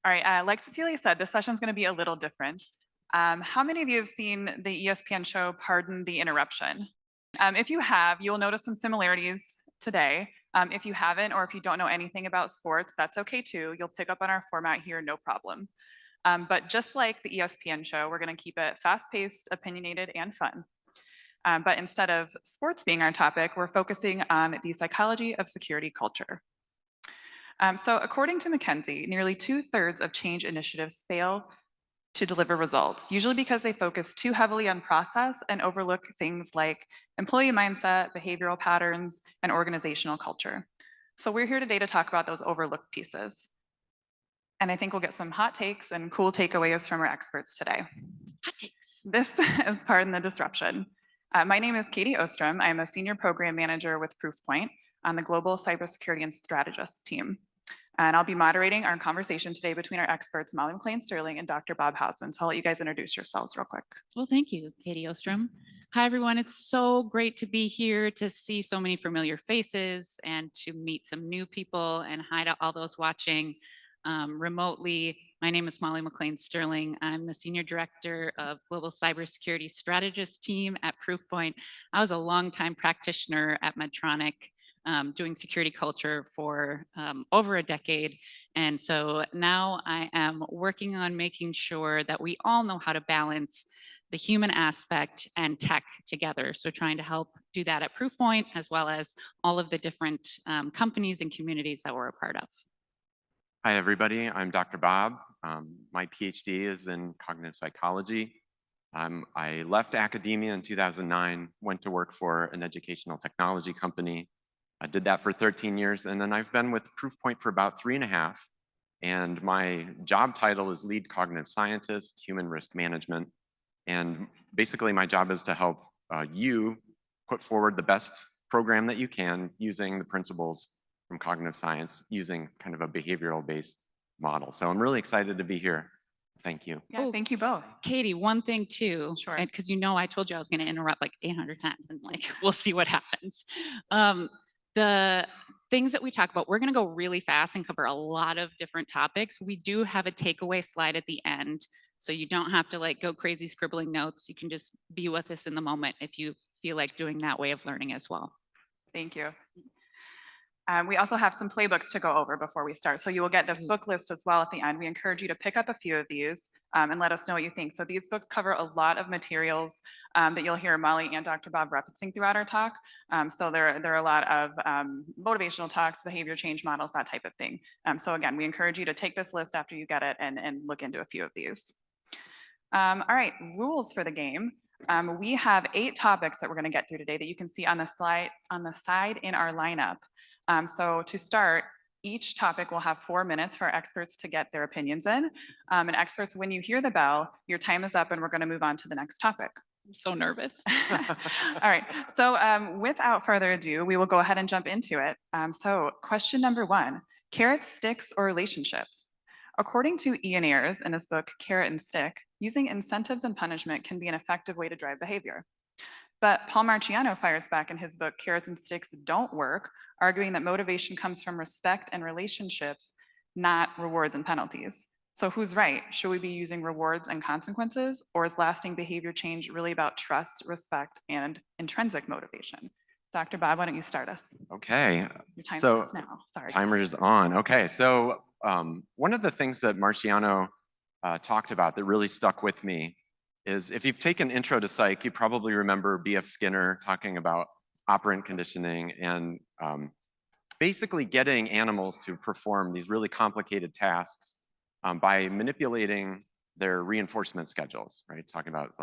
All right, like Cecilia said, this session is going to be a little different. How many of you have seen the ESPN show Pardon the Interruption? If you have, you'll notice some similarities today. If you haven't, or if you don't know anything about sports, that's okay too. You'll pick up on our format here, no problem. But just like the ESPN show, we're going to keep it fast-paced, opinionated, and fun. But instead of sports being our topic, we're focusing on the psychology of security culture. So according to McKinsey, nearly 2/3 of change initiatives fail to deliver results, usually because they focus too heavily on process and overlook things like employee mindset, behavioral patterns, and organizational culture. So we're here today to talk about those overlooked pieces. And I think we'll get some hot takes and cool takeaways from our experts today. Hot takes. This is Pardon the Disruption. My name is Katie Ostrom. I'm a senior program manager with Proofpoint on the global cybersecurity and strategists team. And I'll be moderating our conversation today between our experts, Molly McLain Sterling and Dr. Bob Hausman. So I'll let you guys introduce yourselves real quick. Well, thank you, Katie Ostrom. Hi, everyone. It's so great to be here, to see so many familiar faces and to meet some new people, and hi to all those watching remotely. My name is Molly McLain Sterling. I'm the Senior Director of Global Cybersecurity Strategist team at Proofpoint. I was a longtime practitioner at Medtronic, doing security culture for over a decade. And so now I am working on making sure that we all know how to balance the human aspect and tech together. So trying to help do that at Proofpoint, as well as all of the different companies and communities that we're a part of. Hi, everybody. I'm Dr. Bob. My PhD is in cognitive psychology. I left academia in 2009, went to work for an educational technology company. I did that for 13 years, and then I've been with Proofpoint for about 3.5. And my job title is Lead Cognitive Scientist, Human Risk Management. And basically, my job is to help you put forward the best program that you can using the principles from cognitive science, using kind of a behavioral-based model. So I'm really excited to be here. Thank you. Yeah, thank you both. Katie, one thing too, Sure. because I told you I was going to interrupt like 800 times, and we'll see what happens. The things that we talk about, we're going to go really fast and cover a lot of different topics. We do have a takeaway slide at the end, so you don't have to go crazy scribbling notes. You can just be with us in the moment if you feel like doing that way of learning as well. Thank you. We also have some playbooks to go over before we start. So you will get the book list as well at the end. We encourage you to pick up a few of these and let us know what you think. So these books cover a lot of materials that you'll hear Molly and Dr. Bob referencing throughout our talk. So there are a lot of motivational talks, behavior change models, that type of thing. So again, we encourage you to take this list after you get it and look into a few of these. All right, rules for the game. We have 8 topics that we're going to get through today that you can see on the slide on the side in our lineup. So to start, each topic will have 4 minutes for our experts to get their opinions in. And experts, when you hear the bell, your time is up and we're going to move on to the next topic. I'm so nervous. All right, so without further ado, we will go ahead and jump into it. So question number 1, carrots, sticks, or relationships? According to Ian Ayres in his book, Carrot and Stick, using incentives and punishment can be an effective way to drive behavior. But Paul Marciano fires back in his book, Carrots and Sticks Don't Work, arguing that motivation comes from respect and relationships, not rewards and penalties. So who's right? Should we be using rewards and consequences, or is lasting behavior change really about trust, respect, and intrinsic motivation? Dr. Bob, why don't you start us? Okay. Your time starts now. Sorry. Timer is on. Okay. So one of the things that Marciano talked about that really stuck with me is, if you've taken Intro to Psych, you probably remember B.F. Skinner talking about operant conditioning and basically getting animals to perform these really complicated tasks by manipulating their reinforcement schedules, right? Talking about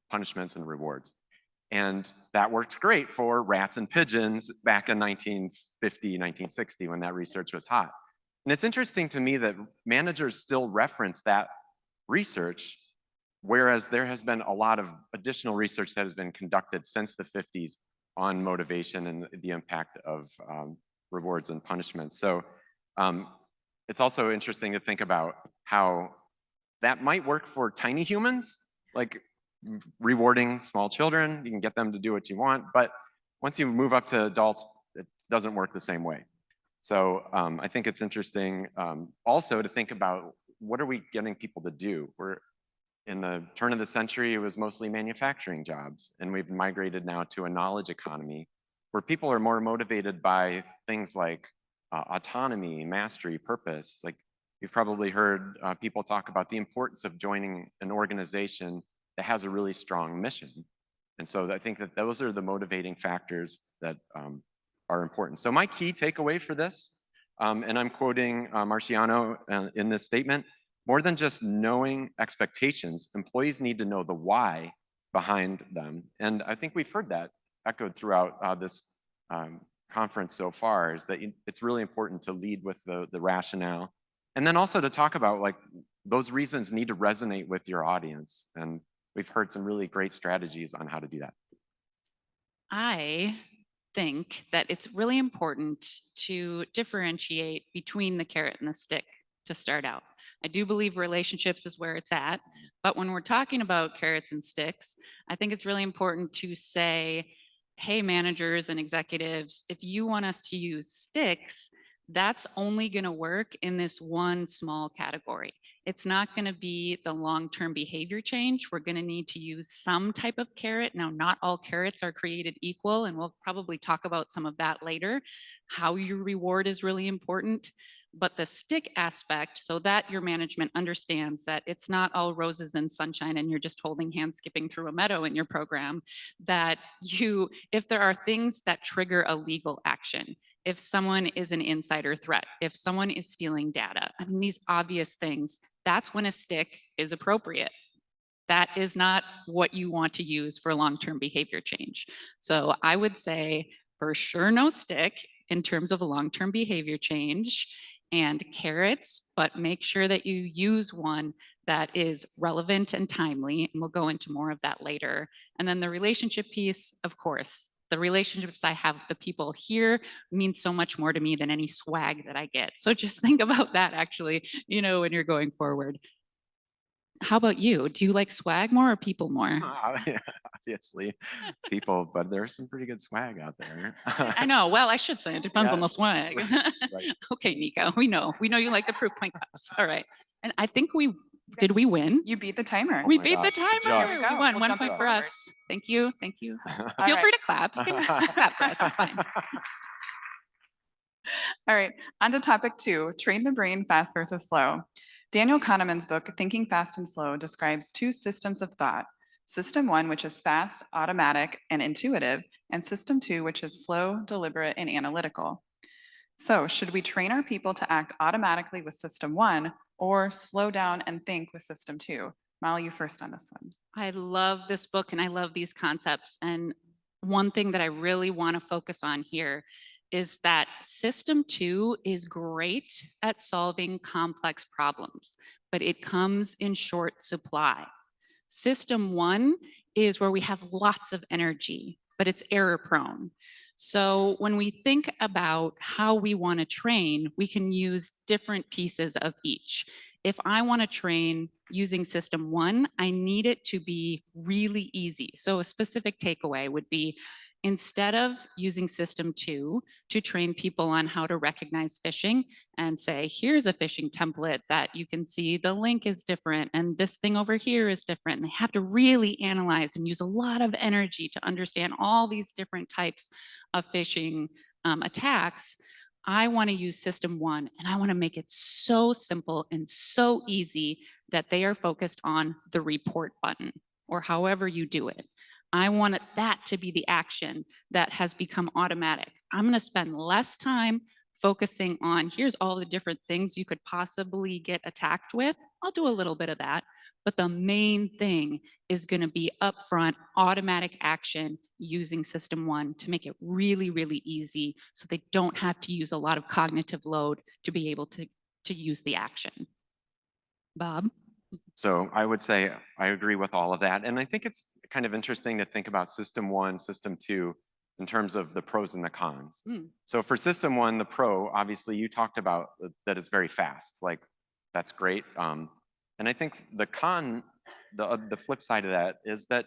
punishments and rewards. And that worked great for rats and pigeons back in 1950, 1960, when that research was hot. And it's interesting to me that managers still reference that research, whereas there has been a lot of additional research that has been conducted since the 50s on motivation and the impact of rewards and punishments. So it's also interesting to think about how that might work for tiny humans, like rewarding small children. You can get them to do what you want, but once you move up to adults, it doesn't work the same way. So I think it's interesting also to think about what are we getting people to do? We're in the turn of the century, it was mostly manufacturing jobs, and we've migrated now to a knowledge economy where people are more motivated by things like autonomy, mastery, purpose. Like you've probably heard people talk about the importance of joining an organization that has a really strong mission. And so I think that those are the motivating factors that are important. So my key takeaway for this, and I'm quoting Marciano in this statement, more than just knowing expectations, employees need to know the why behind them. And I think we've heard that echoed throughout this conference so far, is that it's really important to lead with the rationale. And then also to talk about like those reasons need to resonate with your audience. And we've heard some really great strategies on how to do that. I think that it's really important to differentiate between the carrot and the stick to start out. I do believe relationships is where it's at, but when we're talking about carrots and sticks, I think it's really important to say, hey, managers and executives, if you want us to use sticks, that's only going to work in this one small category. It's not going to be the long-term behavior change. We're going to need to use some type of carrot. Now, not all carrots are created equal, and we'll probably talk about some of that later. How you reward is really important, but the stick aspect, so that your management understands that it's not all roses and sunshine and you're just holding hands skipping through a meadow in your program, that if there are things that trigger a legal action, if someone is an insider threat, if someone is stealing data, I mean, these obvious things, that's when a stick is appropriate. That is not what you want to use for long-term behavior change. So I would say for sure no stick in terms of long-term behavior change, and carrots, but make sure that you use one that is relevant and timely, and we'll go into more of that later. And then the relationship piece, of course, the relationships I have with the people here mean so much more to me than any swag that I get. So just think about that actually, when you're going forward. How about you? Do you like swag more or people more? Yeah, obviously people, but there's some pretty good swag out there. I know. Well, I should say it depends on the swag. Right. Okay, Nico, we know you like the Proofpoint class. All right. And I think did we win? You beat the timer. We my beat the gosh, timer. just. We won We'll 1 jump point it for forward. us. Thank you. All Feel right. free to clap. You can clap for us. It's fine. All right, on to topic 2, train the brain fast versus slow. Daniel Kahneman's book, Thinking Fast and Slow, describes 2 systems of thought. System 1, which is fast, automatic, and intuitive, and System 2, which is slow, deliberate, and analytical. So should we train our people to act automatically with System 1 or slow down and think with System 2? Molly, you first on this one. I love this book and I love these concepts. And one thing that I really want to focus on here is that System 2 is great at solving complex problems, but it comes in short supply. System 1 is where we have lots of energy, but it's error prone. So when we think about how we want to train, we can use different pieces of each. If I want to train using System 1, I need it to be really easy. So a specific takeaway would be, instead of using System 2 to train people on how to recognize phishing and say, here's a phishing template that you can see the link is different and this thing over here is different, and they have to really analyze and use a lot of energy to understand all these different types of phishing attacks, I want to use System 1 and I want to make it so simple and so easy that they are focused on the report button or however you do it. I want that to be the action that has become automatic. I'm going to spend less time focusing on, here's all the different things you could possibly get attacked with. I'll do a little bit of that. But the main thing is going to be upfront automatic action using System 1 to make it really, really easy so they don't have to use a lot of cognitive load to be able to use the action. Bob? So I would say I agree with all of that. And I think it's kind of interesting to think about System 1, System 2 in terms of the pros and the cons. So for System 1, the pro, obviously you talked about that it's very fast. Like, that's great. And I think the con, the flip side of that is that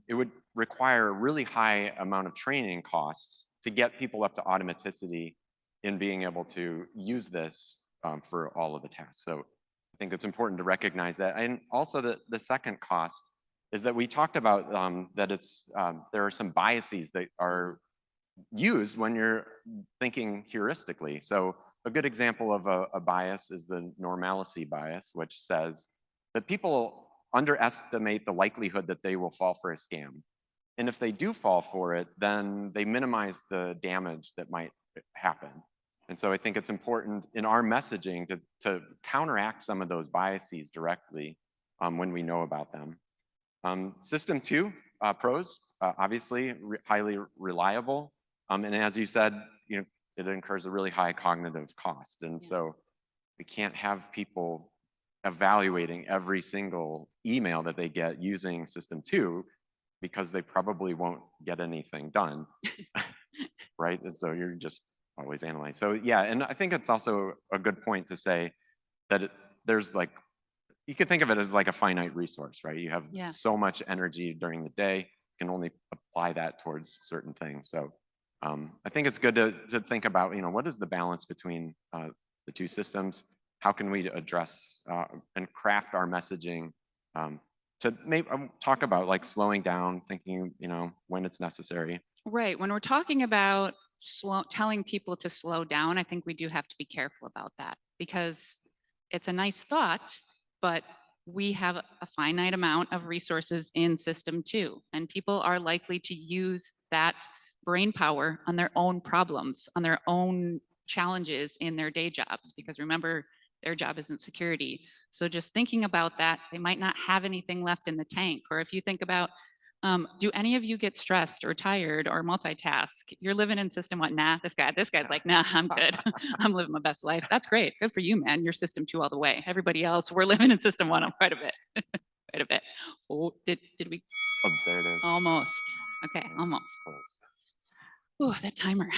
it would require a really high amount of training costs to get people up to automaticity in being able to use this for all of the tasks. So think it's important to recognize that. And also the second cost is that we talked about that there are some biases that are used when you're thinking heuristically. So a good example of a bias is the normalcy bias, which says that people underestimate the likelihood that they will fall for a scam. And if they do fall for it, then they minimize the damage that might happen. And so I think it's important in our messaging to counteract some of those biases directly when we know about them. System 2, pros, obviously highly reliable. And as you said, it incurs a really high cognitive cost. And so we can't have people evaluating every single email that they get using System 2 because they probably won't get anything done, right? And so you're just always analyzing. So yeah, and I think it's also a good point to say that there's like, you could think of it as like a finite resource, right? You have so much energy during the day, you can only apply that towards certain things. So I think it's good to think about, what is the balance between the two systems? How can we address and craft our messaging to maybe talk about like slowing down, thinking, when it's necessary. Right. When we're talking about telling people to slow down, I think we do have to be careful about that because it's a nice thought, but we have a finite amount of resources in System 2, and people are likely to use that brain power on their own problems, on their own challenges in their day jobs, because remember, their job isn't security. So just thinking about that, they might not have anything left in the tank. Or if you think about, do any of you get stressed or tired or multitask? You're living in System 1, nah, this guy's like, nah, I'm good. I'm living my best life. That's great. Good for you, man. You're System 2 all the way. Everybody else, we're living in System 1 quite a bit. Quite a bit. Oh, did we? Oh, there it is. Almost. Okay, almost. Oh, that timer.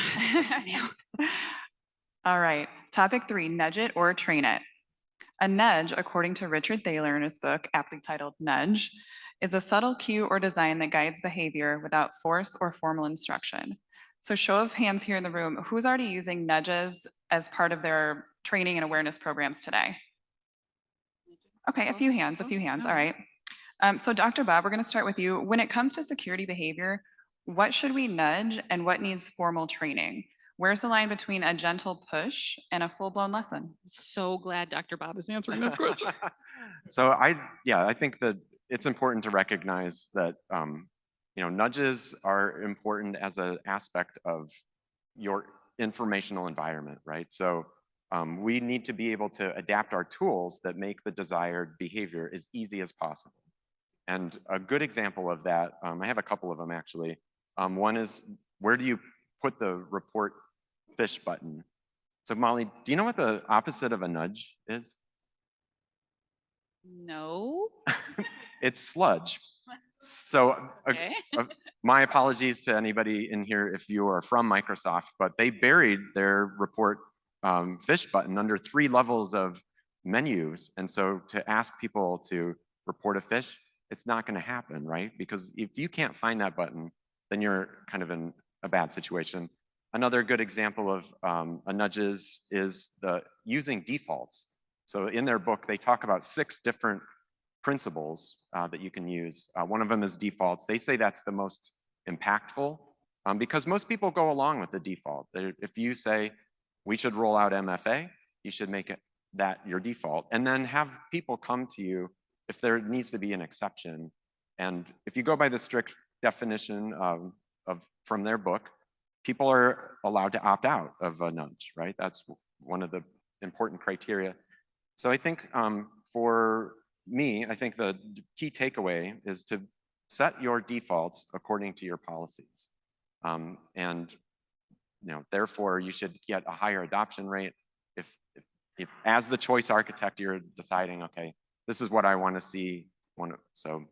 All right, topic 3, nudge it or train it. A nudge, according to Richard Thaler in his book, aptly titled Nudge, is a subtle cue or design that guides behavior without force or formal instruction. So show of hands here in the room, who's already using nudges as part of their training and awareness programs today? Okay, a few hands, all right. So Dr. Bob, we're gonna start with you. When it comes to security behavior, what should we nudge and what needs formal training? Where's the line between a gentle push and a full-blown lesson? So glad Dr. Bob is answering this question. So I think that it's important to recognize that nudges are important as an aspect of your informational environment, right? So we need to be able to adapt our tools that make the desired behavior as easy as possible. And a good example of that, I have a couple of them actually. One is, where do you put the report fish button? So Molly, do you know what the opposite of a nudge is? No. It's sludge. So Okay. my apologies to anybody in here if you are from Microsoft, but they buried their report fish button under 3 levels of menus. And so to ask people to report a fish, it's not going to happen, right? Because if you can't find that button, then you're kind of in a bad situation. Another good example of a nudges is using defaults. So in their book, they talk about 6 different principles that you can use. One of them is defaults. They say that's the most impactful because most people go along with the default. If you say, we should roll out MFA, you should make that your default, and then have people come to you if there needs to be an exception. And if you go by the strict definition from their book, people are allowed to opt out of a nudge, right? That's one of the important criteria. So I think for me, I think the key takeaway is to set your defaults according to your policies. And therefore you should get a higher adoption rate if as the choice architect, you're deciding, okay, this is what I want to see. So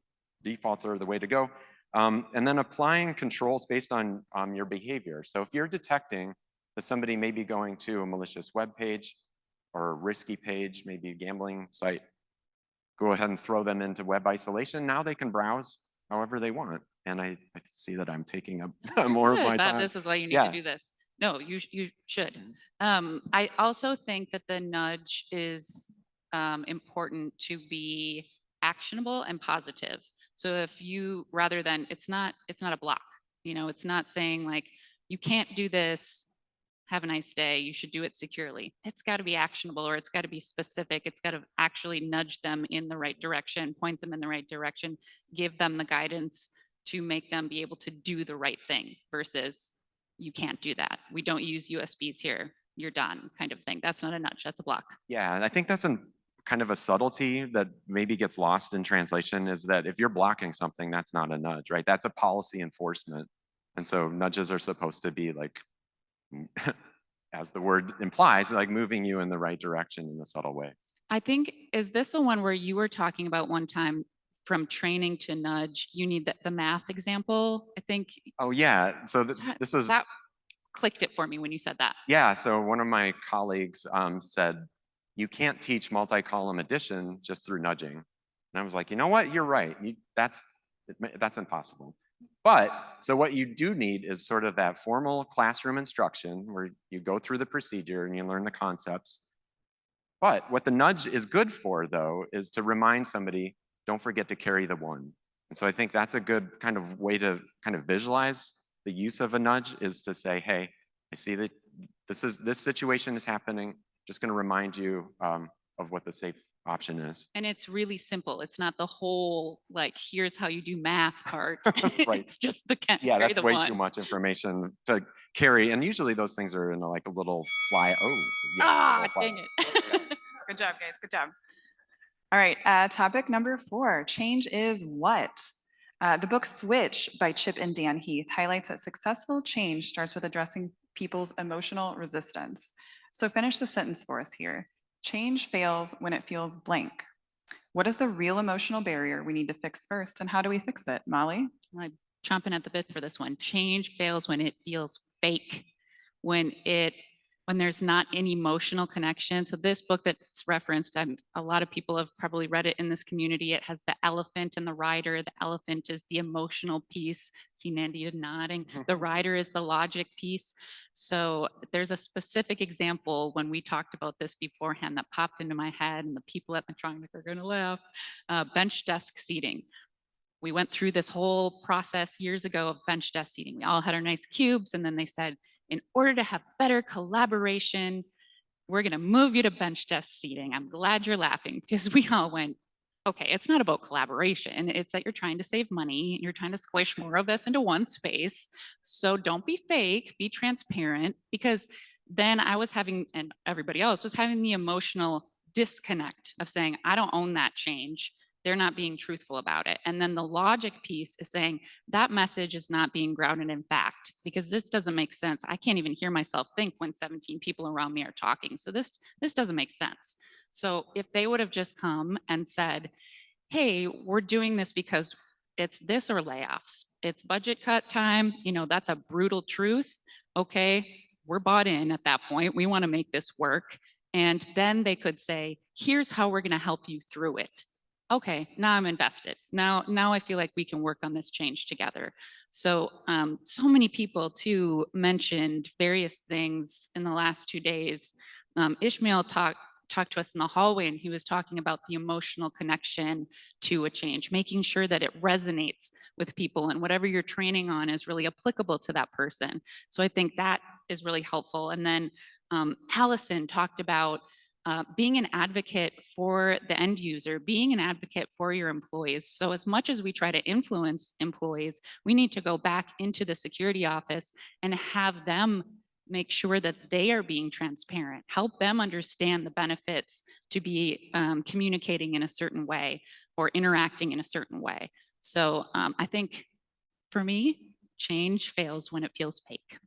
defaults are the way to go. And then applying controls based on your behavior. So if you're detecting that somebody may be going to a malicious web page or a risky page, maybe a gambling site, go ahead and throw them into web isolation. Now they can browse however they want. And I see that I'm taking up more of my time. This is why you need to do this. No, you should. I also think that the nudge is important to be actionable and positive. So if you, rather than, it's not a block, it's not saying like, you can't do this, have a nice day, you should do it securely. It's got to be actionable, or it's got to be specific. It's got to actually nudge them in the right direction, point them in the right direction, give them the guidance to make them be able to do the right thing versus you can't do that. We don't use USBs here. You're done, kind of thing. That's not a nudge, that's a block. Yeah, and I think that's kind of a subtlety that maybe gets lost in translation, is that if you're blocking something, that's not a nudge, right? That's a policy enforcement. And so nudges are supposed to be like, as the word implies, like moving you in the right direction in a subtle way. I think, is this the one where you were talking about one time from training to nudge? You need the math example, I think. Oh yeah, so this is, that clicked it for me when you said that. yeah, so one of my colleagues said, you can't teach multi-column addition just through nudging. And I was like, you know what, you're right, that's impossible. But, so what you do need is sort of that formal classroom instruction where you go through the procedure and you learn the concepts. But what the nudge is good for, though, is to remind somebody, don't forget to carry the one. And so I think that's a good kind of way to kind of visualize the use of a nudge, is to say, hey, I see that this situation is happening. Just going to remind you of what the safe option is. And it's really simple. It's not the whole, like, here's how you do math part. Right. It's just the Yeah, carry that's the way one. too much information to carry. And usually those things are in like a little fly. Oh, yeah. Ah, little dang file. it. Good job, guys. Good job. All right. Topic number 4, change is what? The book Switch by Chip and Dan Heath highlights that successful change starts with addressing people's emotional resistance. So finish the sentence for us here. Change fails when it feels blank. What is the real emotional barrier we need to fix first, and how do we fix it? Molly? I'm chomping at the bit for this one. Change fails when it feels fake, when there's not an emotional connection. So this book that's referenced, a lot of people have probably read it in this community. It has the elephant and the rider. The elephant is the emotional piece. See Nandy nodding. The rider is the logic piece. So there's a specific example when we talked about this beforehand that popped into my head, and the people at Medtronic are going to laugh. Bench desk seating. We went through this whole process years ago of bench desk seating. We all had our nice cubes, and then they said, in order to have better collaboration, we're going to move you to bench desk seating. I'm glad you're laughing, because we all went, okay, it's not about collaboration. It's that you're trying to save money. You're trying to squish more of us into one space. So don't be fake, be transparent, because then I was having, and everybody else was having, the emotional disconnect of saying, I don't own that change. They're not being truthful about it. And then the logic piece is saying that message is not being grounded in fact, because this doesn't make sense. I can't even hear myself think when 17 people around me are talking. So this doesn't make sense. So if they would have just come and said, hey, we're doing this because it's this or layoffs, it's budget cut time, that's a brutal truth. Okay, we're bought in at that point. We want to make this work. And then they could say, here's how we're going to help you through it. Okay, now I'm invested. Now I feel like we can work on this change together. So, so many people too mentioned various things in the last 2 days. Ishmael talked to us in the hallway, and he was talking about the emotional connection to a change, making sure that it resonates with people, and whatever you're training on is really applicable to that person. So I think that is really helpful. And then Allison talked about being an advocate for the end user, being an advocate for your employees. So as much as we try to influence employees, we need to go back into the security office and have them make sure that they are being transparent, help them understand the benefits to be communicating in a certain way or interacting in a certain way. So I think for me, change fails when it feels fake.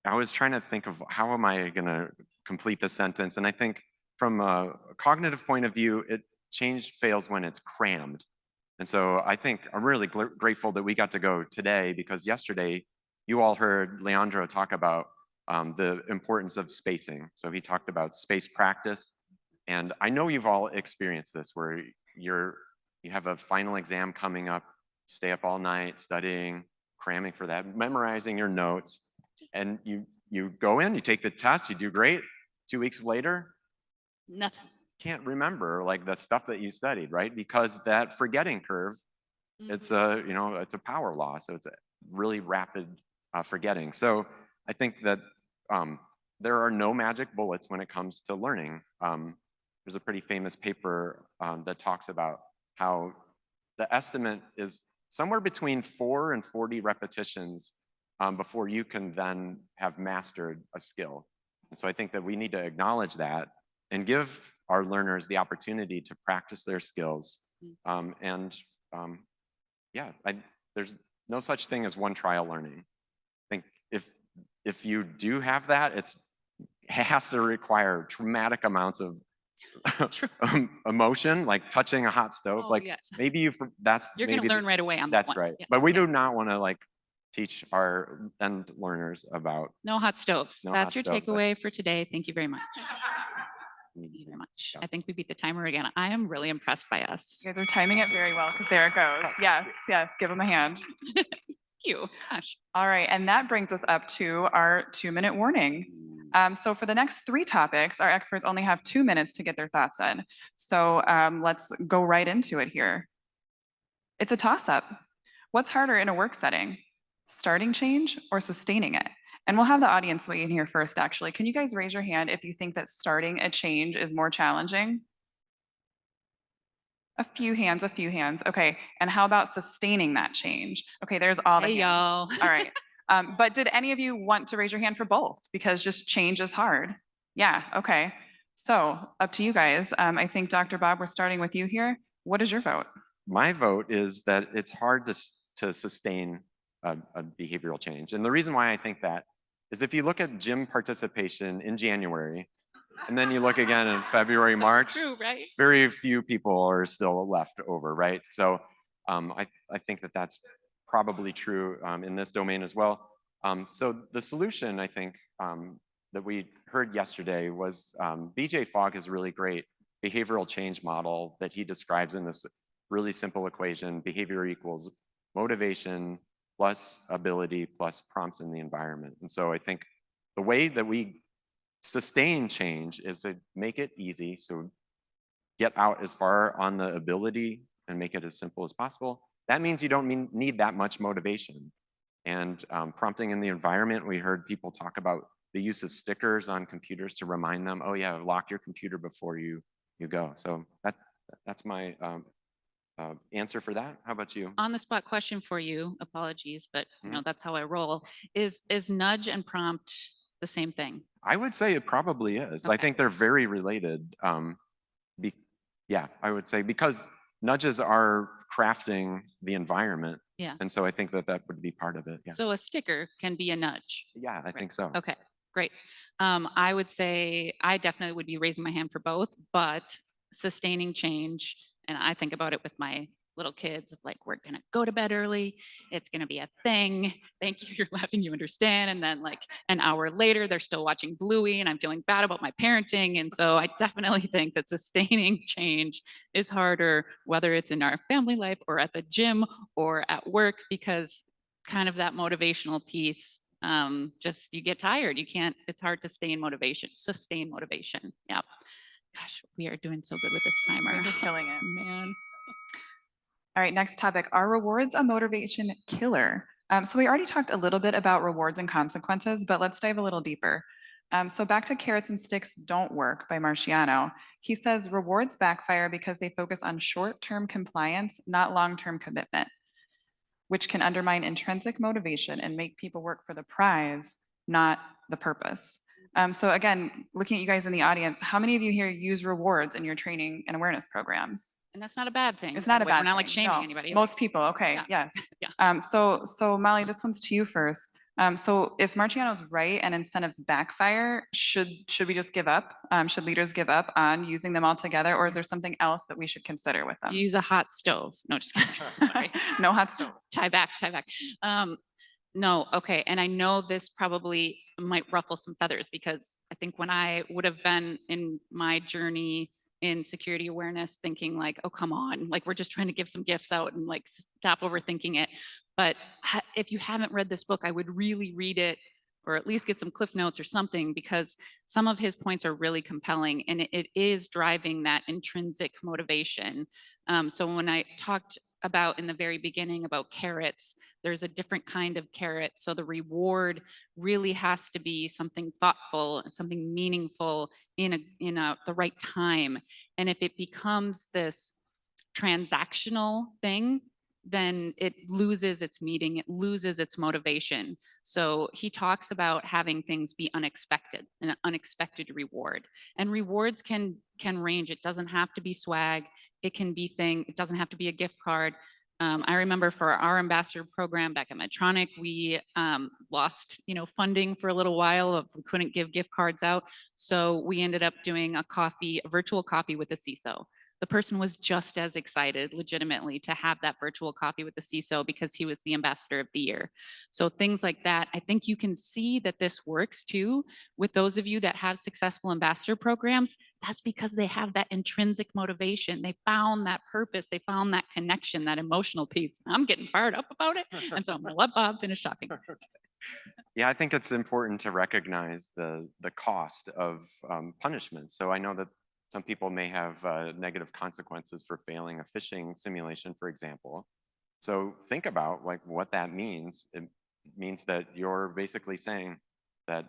I was trying to think of how am I going to complete the sentence. And I think from a cognitive point of view, change fails when it's crammed. And so I think I'm really grateful that we got to go today, because yesterday you all heard Leandro talk about the importance of spacing. So he talked about space practice. And I know you've all experienced this, where you have a final exam coming up, stay up all night studying, cramming for that, memorizing your notes. And you go in, you take the test, you do great. 2 weeks later, Nothing. can't remember like the stuff that you studied, right? Because that forgetting curve, it's a, you know, it's a power law. So it's a really rapid forgetting. So I think that there are no magic bullets when it comes to learning. There's a pretty famous paper that talks about how the estimate is somewhere between 4 and 40 repetitions before you can then have mastered a skill. And so I think that we need to acknowledge that and give our learners the opportunity to practice their skills. Yeah, there's no such thing as one trial learning. I think if you do have that, it has to require traumatic amounts of emotion, like touching a hot stove. Oh, like yes. maybe You're maybe going to learn right away on that's that one. right. Yeah. But we do not want to like teach our end learners about No hot stoves. No That's hot your stoves, takeaway for today. Thank you very much. Mm, Thank you very much. yeah. I think we beat the timer again. I am really impressed by us. You guys are timing it very well because there it goes. Yes, yes, give them a hand. Thank you. Gosh. All right, and that brings us up to our 2-minute warning. So for the next 3 topics, our experts only have 2 minutes to get their thoughts in. So let's go right into it here. It's a toss-up. What's harder in a work setting? Starting change or sustaining it? And we'll have the audience weigh in here first, actually. Can you guys raise your hand if you think that starting a change is more challenging? A few hands, a few hands. Okay, and how about sustaining that change? Okay, there's all the Hey, hands. y'all. All right. But did any of you want to raise your hand for both? Because just change is hard. Yeah, okay. So up to you guys. I think Dr. Bob, we're starting with you here. What is your vote? My vote is that it's hard to sustain a behavioral change. And the reason why I think that is if you look at gym participation in January, and then you look again in February, March, True, right? very few people are still left over, right? So I think that that's probably true in this domain as well. So the solution, I think, that we heard yesterday was BJ Fogg has a really great behavioral change model that he describes in this really simple equation: behavior equals motivation plus ability plus prompts in the environment. And so I think the way that we sustain change is to make it easy. So get out as far on the ability and make it as simple as possible. That means you don't need that much motivation. And prompting in the environment, we heard people talk about the use of stickers on computers to remind them, oh yeah, lock your computer before you go. So that's my answer for that. How about you? On the spot question for you. Apologies, but you know Mhm. that's how I roll. Is nudge and prompt the same thing? I would say it probably is. I Okay. think they're very related. Yeah, I would say because nudges are crafting the environment. Yeah. And so I think that that would be part of it. Yeah. So a sticker can be a nudge. Yeah, I think so. Okay, great. I would say I definitely would be raising my hand for both, but sustaining change, and I think about it with my little kids of like, we're gonna go to bed early, it's gonna be a thing. Thank you, you're laughing, you understand. And then like an hour later, they're still watching Bluey and I'm feeling bad about my parenting. And so I definitely think that sustaining change is harder, whether it's in our family life or at the gym or at work, because kind of that motivational piece, just you get tired. You can't, it's hard to sustain motivation. Yeah. Gosh, we are doing so good with this timer. You guys are killing it. Man. All right, next topic. Are rewards a motivation killer? So we already talked a little bit about rewards and consequences, but let's dive a little deeper. So back to carrots and sticks don't work by Marciano. He says rewards backfire because they focus on short-term compliance, not long-term commitment, which can undermine intrinsic motivation and make people work for the prize, not the purpose. So again, looking at you guys in the audience, how many of you here use rewards in your training and awareness programs? And that's not a bad thing. It's by not the a way. bad We're not like thing, shaming no. anybody. Most people, okay, Yeah. yes. Yeah. So Molly, this one's to you first. So if Marciano's right and incentives backfire, should we just give up? Should leaders give up on using them altogether, or is there something else that we should consider with them? Use a hot stove. No, just kidding. Sorry. No hot stoves. Tie back. No, okay. And I know this probably might ruffle some feathers because I think when I would have been in my journey in security awareness thinking like, oh, come on, like we're just trying to give some gifts out and like stop overthinking it. But if you haven't read this book, I would really read it or at least get some cliff notes or something, because some of his points are really compelling and it is driving that intrinsic motivation. So when I talked about in the very beginning about carrots, there's a different kind of carrot. So the reward really has to be something thoughtful and something meaningful in the right time. And if it becomes this transactional thing, then it loses its meaning, it loses its motivation. So he talks about having things be unexpected, an unexpected reward. And rewards can range. It doesn't have to be swag. It can be it doesn't have to be a gift card. I remember for our ambassador program back at Medtronic, we lost, funding for a little while. We couldn't give gift cards out. So we ended up doing a virtual coffee with the CISO. The person was just as excited legitimately to have that virtual coffee with the CISO because he was the ambassador of the year. So things like that, I think you can see that this works too with those of you that have successful ambassador programs. That's because they have that intrinsic motivation. They found that purpose. They found that connection, that emotional piece. I'm getting fired up about it. And so I'm gonna let Bob finish talking. Yeah, I think it's important to recognize the cost of punishment. So I know that some people may have negative consequences for failing a phishing simulation, for example. So think about like what that means. It means that you're basically saying that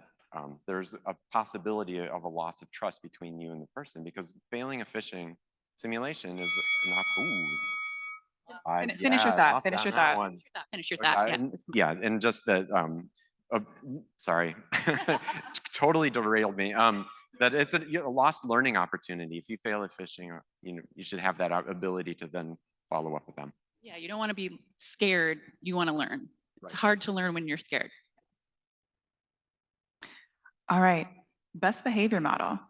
there's a possibility of a loss of trust between you and the person, because failing a phishing simulation is not. Finish your thought. Finish your thought. Finish your thought. Yeah, and just that. Sorry, totally derailed me. That it's a lost learning opportunity. If you fail at phishing, you should have that ability to then follow up with them. Yeah, you don't want to be scared. You want to learn. It's hard to learn when you're scared. All right, best behavior model.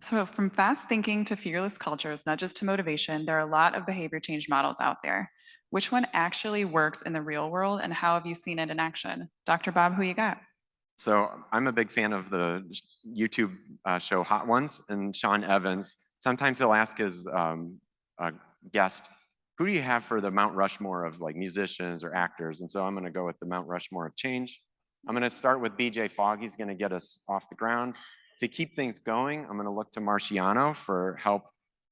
So from fast thinking to fearless cultures, nudges to motivation, there are a lot of behavior change models out there. Which one actually works in the real world, and how have you seen it in action? Dr. Bob, who you got? So I'm a big fan of the YouTube show Hot Ones, and Sean Evans. Sometimes he'll ask his guest, who do you have for the Mount Rushmore of like musicians or actors? And so I'm gonna go with the Mount Rushmore of change. I'm gonna start with BJ Fogg. He's gonna get us off the ground. To keep things going, I'm gonna look to Marciano for help.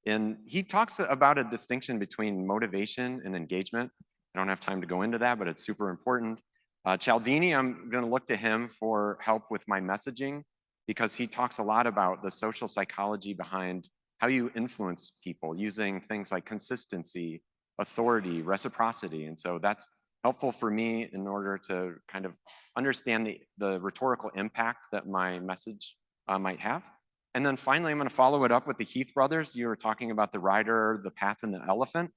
And he talks about a distinction between motivation and engagement. I don't have time to go into that, but it's super important. Cialdini, I'm going to look to him for help with my messaging, because he talks a lot about the social psychology behind how you influence people using things like consistency, authority, reciprocity. And so that's helpful for me in order to kind of understand the rhetorical impact that my message might have. And then finally, I'm going to follow it up with the Heath brothers. You were talking about the rider, the path, and the elephant.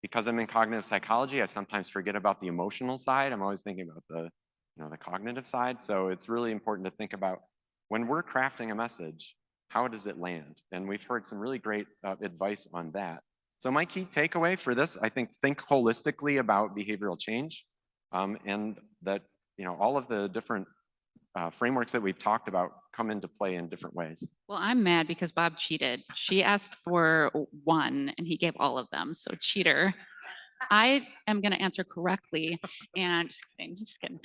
Because I'm in cognitive psychology, I sometimes forget about the emotional side. I'm always thinking about the cognitive side. So it's really important to think about when we're crafting a message, how does it land? And we've heard some really great advice on that. So my key takeaway for this, I think holistically about behavioral change, and that all of the different frameworks that we've talked about come into play in different ways. Well, I'm mad because Bob cheated. She asked for one and he gave all of them. So cheater. I am going to answer correctly. And just kidding.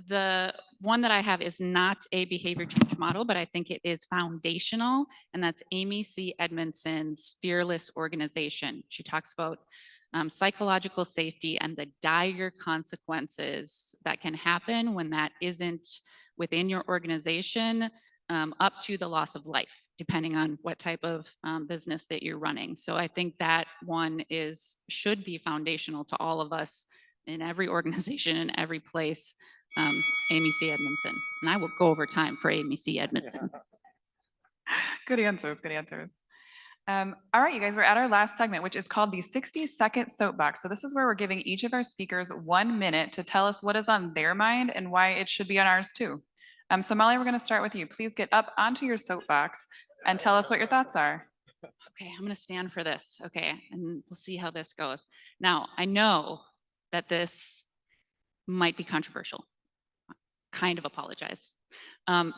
The one that I have is not a behavior change model, but I think it is foundational. And that's Amy C. Edmondson's Fearless Organization. She talks about psychological safety and the dire consequences that can happen when that isn't within your organization, up to the loss of life, depending on what type of business that you're running. So I think that one should be foundational to all of us in every organization, in every place. Amy C. Edmondson. And I will go over time for Amy C. Edmondson. Good answers, good answers. All right, you guys, we're at our last segment, which is called the 60-second soapbox. So this is where we're giving each of our speakers 1 minute to tell us what is on their mind and why it should be on ours too. So Molly, we're going to start with you. Please get up onto your soapbox and tell us what your thoughts are. Okay, I'm going to stand for this. Okay, and we'll see how this goes. Now, I know that this might be controversial. Kind of apologize.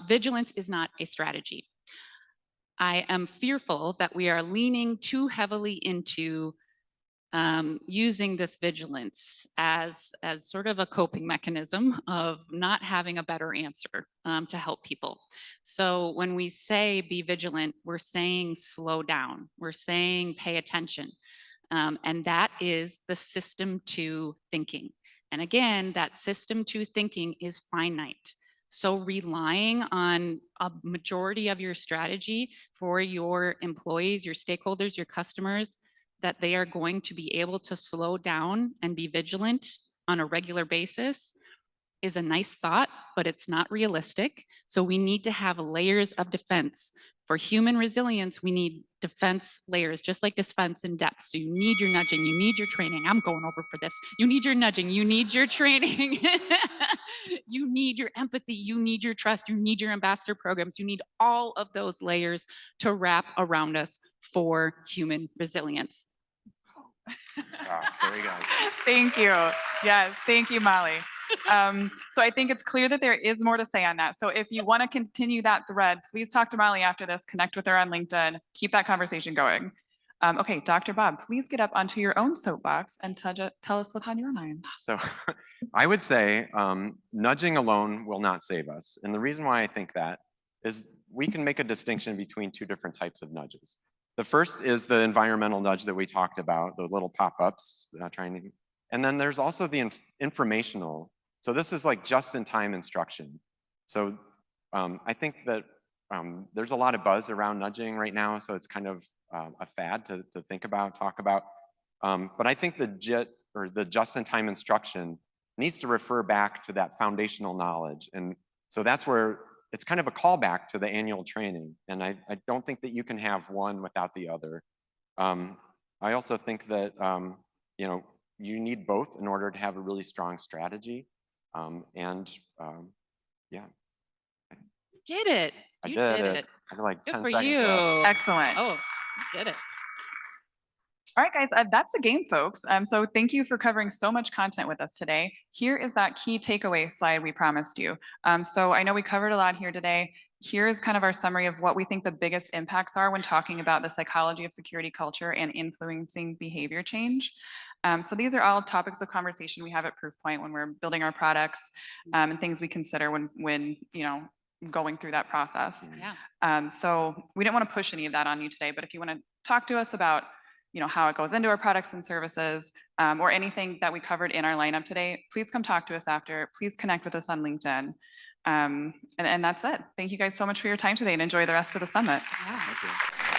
Vigilance is not a strategy. I am fearful that we are leaning too heavily into using this vigilance as sort of a coping mechanism of not having a better answer to help people. So when we say be vigilant, we're saying slow down, we're saying pay attention. And that is the system 2 thinking. And again, that system 2 thinking is finite. So relying on a majority of your strategy for your employees, your stakeholders, your customers, that they are going to be able to slow down and be vigilant on a regular basis is a nice thought, but it's not realistic. So we need to have layers of defense. For human resilience, we need defense layers, just like defense in depth. So you need your nudging, you need your training. I'm going over for this. You need your nudging, you need your training. You need your empathy, you need your trust, you need your ambassador programs. You need all of those layers to wrap around us for human resilience. Wow, very good. Thank you. Yes, thank you, Molly. So I think it's clear that there is more to say on that. So if you want to continue that thread, please talk to Molly after this, connect with her on LinkedIn, keep that conversation going. Okay, Dr. Bob, please get up onto your own soapbox and tell us what's on your mind. So I would say nudging alone will not save us. And the reason why I think that is we can make a distinction between 2 different types of nudges. The first is the environmental nudge that we talked about, the little pop-ups and then there's also the informational. So this is like just-in-time instruction. So I think that there's a lot of buzz around nudging right now, so it's kind of a fad to think about, talk about. But I think the just-in-time instruction needs to refer back to that foundational knowledge. And so that's where it's kind of a callback to the annual training. And I don't think that you can have one without the other. I also think that you need both in order to have a really strong strategy. Yeah. Did it. You did it. I did like Good 10 for seconds you. left. Excellent. Oh, you did it. All right, guys, that's the game, folks. So thank you for covering so much content with us today. Here is that key takeaway slide we promised you. So I know we covered a lot here today. Here is kind of our summary of what we think the biggest impacts are when talking about the psychology of security culture and influencing behavior change. So these are all topics of conversation we have at Proofpoint when we're building our products and things we consider when going through that process. Yeah. So we didn't want to push any of that on you today, but if you want to talk to us about how it goes into our products and services, or anything that we covered in our lineup today, please come talk to us after. Please connect with us on LinkedIn. And that's it. Thank you guys so much for your time today and enjoy the rest of the summit. Yeah. Thank you.